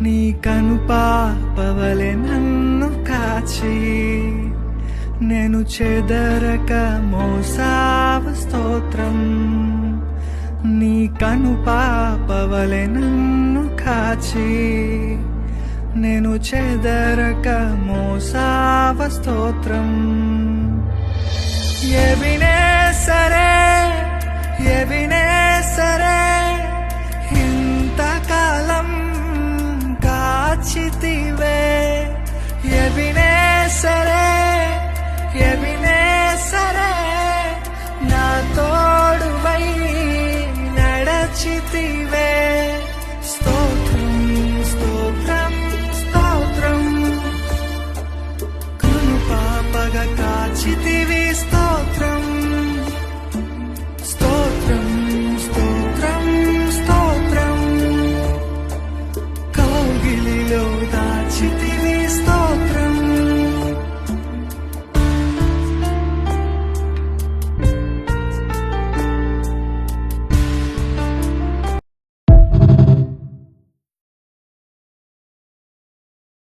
నీ కనుపాపవలె నన్ను కాచి నేను చెదరక మోసావ స్తోత్రం. నీ కనుపాపవలె నన్ను కాచి నేను చెదరక మోసావ స్తోత్రం. ఎబినేసరే ఎబినేసరే ఇంతకాలం కాచితివే. ఎబినేసరే ఎబినేసరే నా తోడువై నడచితివే. స్తోత్రం స్తోత్రం స్తోత్రం కనుపాపగా కాచితివి. స్తోత్రం స్తోత్రం స్తోత్రం స్తోత్రం కౌగిలిలో దాచితివి.